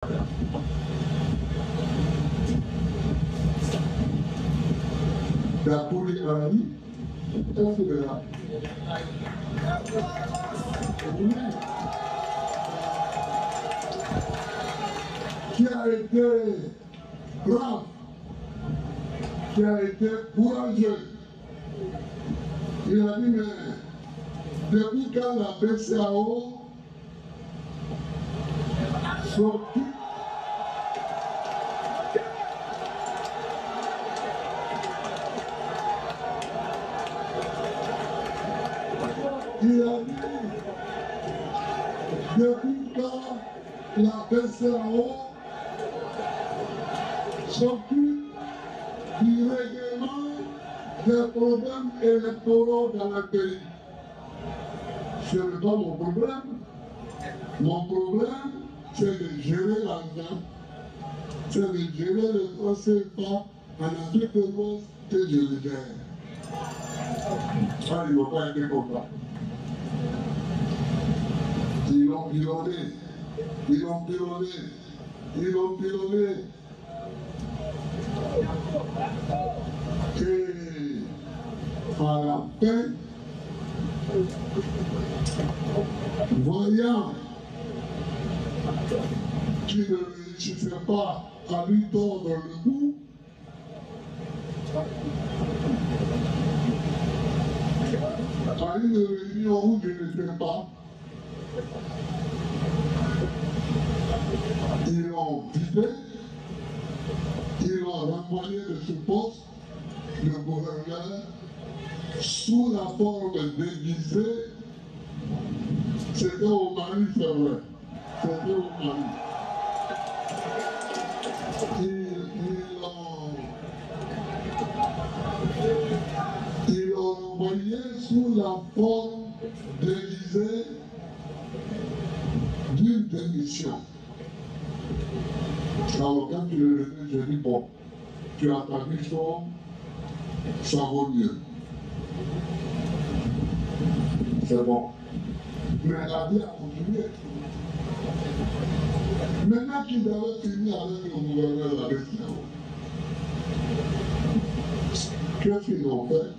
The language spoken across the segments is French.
La poulie à la vie, on se verra. Qui a été brave, qui a été courageux. Il a dit, mais depuis quand la BCAO s'occupe il a dit, depuis quand la BCAO s'occupe du règlement des problèmes électoraux dans le pays. Ce n'est pas mon problème. Mon problème, c'est de gérer l'argent, c'est de gérer le franc CFA en Afrique de l'Ouest que je le gère. Ça, il ne va pas être comme ça. Ils l'ont pilonné, ils l'ont pilonné, ils l'ont pilonné. Et à la fin, voyant qu'il ne réussissait pas à lui tordre le cou, à une réunion où je n'étais pas, ils l'ont vidé, ils l'ont renvoyé de ce poste de gouverneur sous la forme déguisée. C'était au Mali, c'est vrai. C'était au Mali. Ils l'ont envoyé sous la forme déguisée d'une démission. Alors quand tu le reviens, je dis bon, tu as ta mission, ça vaut mieux. C'est bon. Mais la vie a continué. Maintenant qu'ils avaient fini avec le gouverneur de la BCAO, qu'est-ce qu'ils ont fait?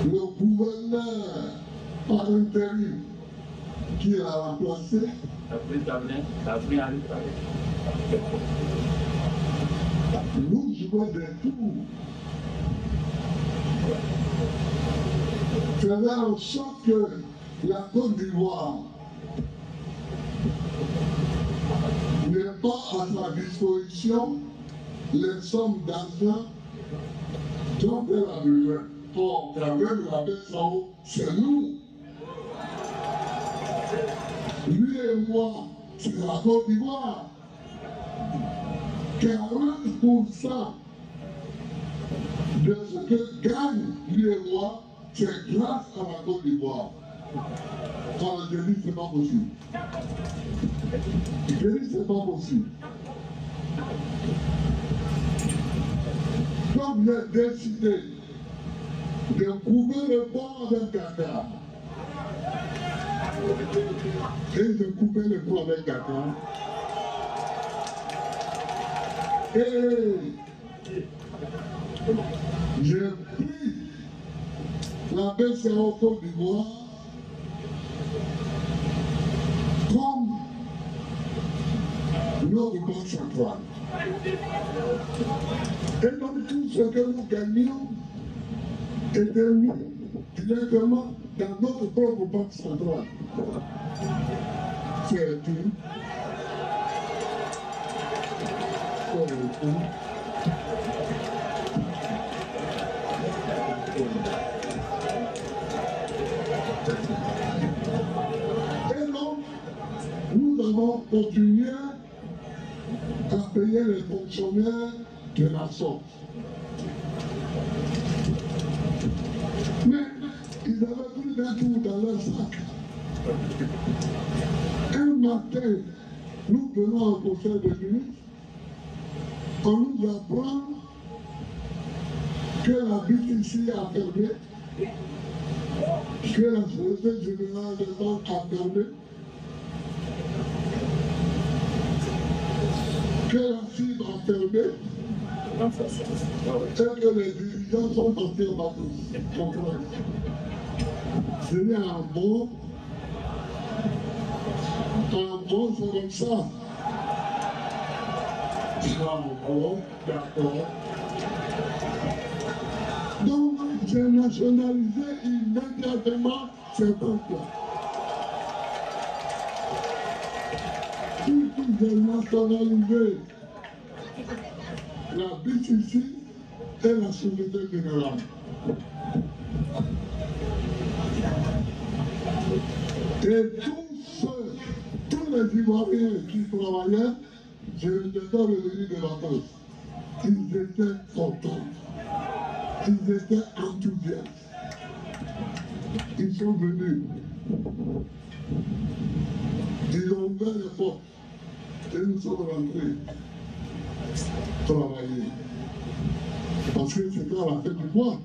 Le gouverneur par intérim qui l'a remplacé, nous jouons des tours. Faisait en sorte que la Côte d'Ivoire n'ait pas à sa disposition les sommes d'argent dont elle a besoin. Or, la même la BCAO, c'est nous. Lui et moi, c'est la Côte d'Ivoire. 40% de ce que gagne lui et moi, c'est grâce à la Côte d'Ivoire. Alors je dis, c'est pas possible. Je dis, c'est pas possible. Comme j'ai décidé de couper le pont avec Dakar, et de couper le pont avec Dakar, et j'ai pris la BCAO Côte d'Ivoire comme notre banque centrale. Et donc tout ce que nous gagnions était mis directement dans notre propre banque centrale. C'est tout. C'est tout. Et donc, nous avons continué à payer les fonctionnaires de la sorte. Mais ils avaient pris d'un tour dans leur sac. Un matin, nous venons au conseil de ministre, on nous apprend que la BTC a fermé, que la Société Générale des Banques a fermé, fermée et que les dirigeants sont partis en vacances. C'est un mot, c'est comme ça. D'accord. Donc, j'ai nationalisé immédiatement ces banques-là. Surtout, j'ai nationalisé la BCC et la Société Générale. Et tous les Ivoiriens qui travaillaient, je les ai revenus de vacances. Ils étaient contents. Ils étaient enthousiastes. Ils sont venus. Ils ont ouvert les portes. Et nous sommes rentrés travailler. Parce que c'était à la fin du mois.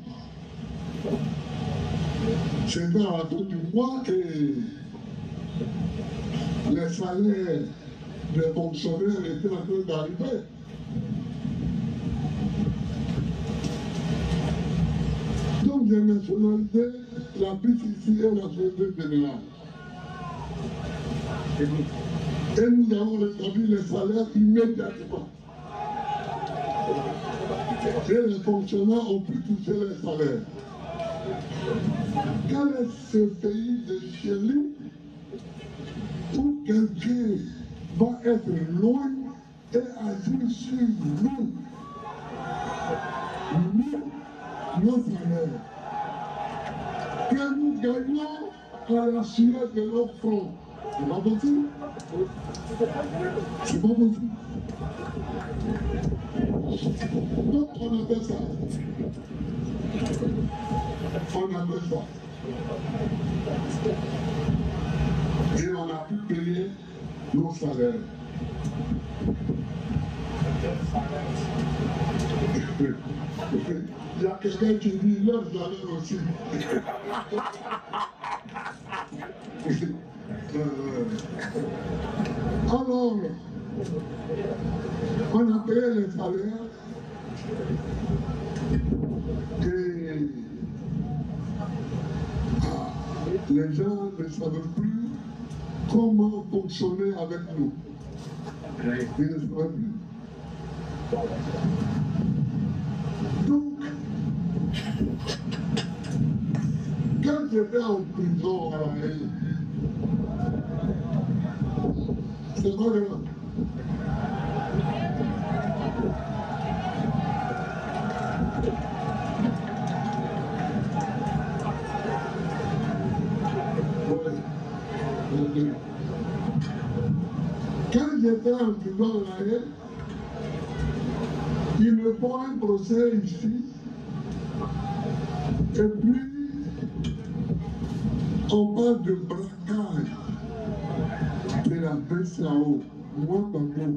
C'était à la fin du mois et les salaires des fonctionnaires étaient en train d'arriver. Donc j'ai nationalisé la BCC et la Société Générale. Et nous avons rétabli les salaires immédiatement. Et les fonctionnaires ont pu toucher les salaires. Quel est ce pays de Chili où quelqu'un va être loin et agir sur nous? Nos salaires. Que nous gagnons à la sueur de nos fronts. C'est pas possible. C'est pas possible. Donc on appelle ça. On appelle ça. Et on a pu payer nos salaires. Il y a quelqu'un qui dit leurs salaires aussi. Alors, on a payé les salaires et les gens ne savaient plus comment fonctionner avec nous. Ils ne savaient plus. Donc, quand j'étais en prison à la Haye, c'est pas grave. Quand j'étais en prison à la Haye, ils me font un procès ici, et puis on parle de braquage de la BCAO. Moi, maintenant,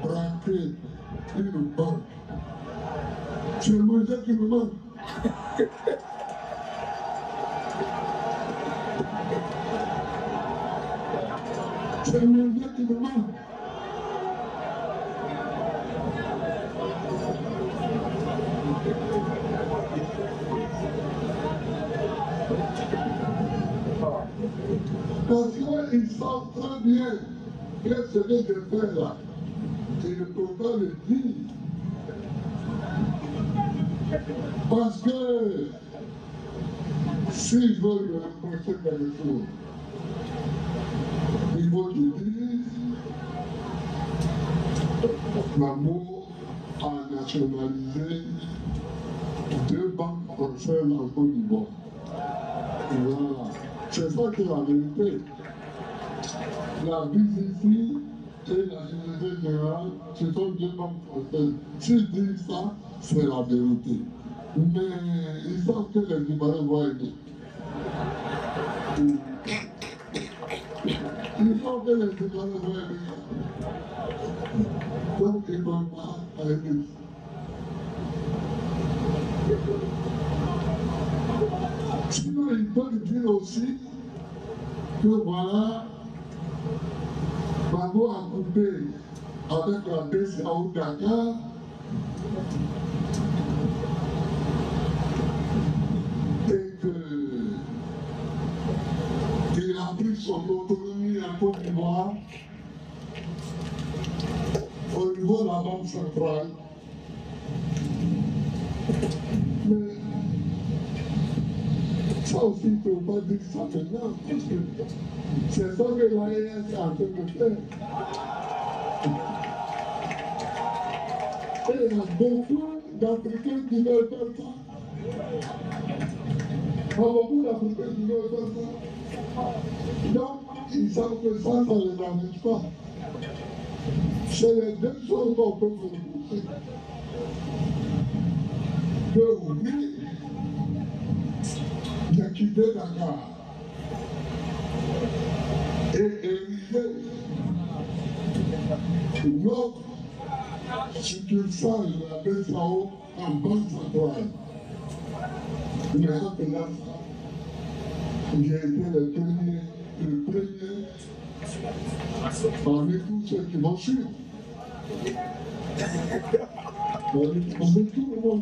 braquer une banque. C'est le manger qui me manque. C'est le manger qui me manque. Parce qu'ils savent très bien que ce que je fais là, ils ne peuvent pas le dire. Parce que s'ils veulent me reprocher quelque chose, il faut qu'ils disent Gbagbo a nationalisé 2 banques françaises en Côte d'Ivoire. Voilà. C'est ça qui est la vérité. La BCC et la Société Générale, ce sont 2 banques françaises. S'ils disent ça, c'est la vérité. Mais ils savent que les Ivoiriens vont aimer. Ils savent que les Ivoiriens vont aimer. Donc ils ne vont pas aimer. Sinon, ils peuvent dire aussi que voilà, Gbagbo a coupé avec la BCAO Dakar, et qu'il a pris son autonomie en Côte d'Ivoire au niveau de la Banque centrale. Mais ça aussi, il ne faut pas dire ça maintenant, parce que c'est ça que l'AES est en train de faire. Et il y a beaucoup d'Africains qui veulent faire ça. Beaucoup d'Africains qui veulent faire ça. Donc, ils savent que ça ne les arrange pas. C'est les deux choses qu'on peut vous pousser. Que oui, de quitter Dakar et ériger notre succursale de la BCAO en banque centrale. Mais là, j'ai été le premier parmi tous ceux qui m'ont suivi. Parmi tout le monde,